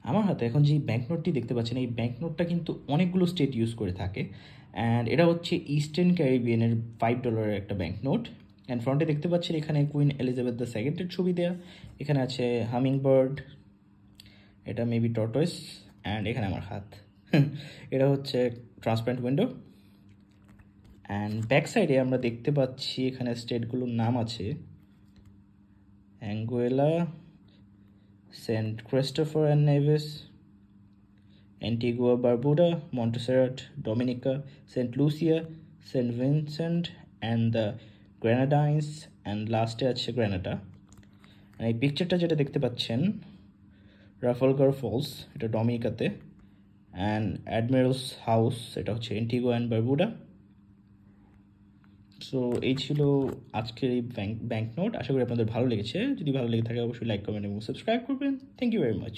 আমার হাতে এখন যে ব্যাংক নোটটি দেখতে পাচ্ছেন, এই ব্যাংক নোটটা কিন্তু অনেকগুলো স্টেট ইউজ করে থাকে। অ্যান্ড এটা হচ্ছে ইস্টার্ন ক্যারিবিয়ানের $5 একটা ব্যাংক নোট। অ্যান্ড ফ্রন্টে দেখতে পাচ্ছেন এখানে কুইন এলিজাবেথ দ্য সেকেন্ডের ছবি দেওয়া। এখানে আছে হামিং বার্ড, এটা মেবি টর্টয়েস, অ্যান্ড এখানে আমার হাত। এটা হচ্ছে ট্রান্সপারেন্ট উইন্ডো। অ্যান্ড ব্যাক সাইডে আমরা দেখতে পাচ্ছি এখানে স্টেটগুলোর নাম আছে: Anguilla, Saint Christopher and Nevis, Antigua Barbuda, Montserrat, Dominica, Saint Lucia, Saint Vincent and the Grenadines, and লাস্টে আছে গ্রেনাডা। এই পিকচারটা যেটা দেখতে পাচ্ছেন, রাফালগার ফলস, এটা ডোমিনিকাতে, অ্যান্ড অ্যাডমিরালস হাউস, এটা হচ্ছে অ্যান্টিগুয়া অ্যান্ড বারবুডা। সো এই ছিল আজকের এই ব্যাংক নোট। আশা করি আপনাদের ভালো লেগেছে। যদি ভালো লেগে থাকে অবশ্যই লাইক, কমেন্ট এবং সাবস্ক্রাইব করবেন। Thank you very much.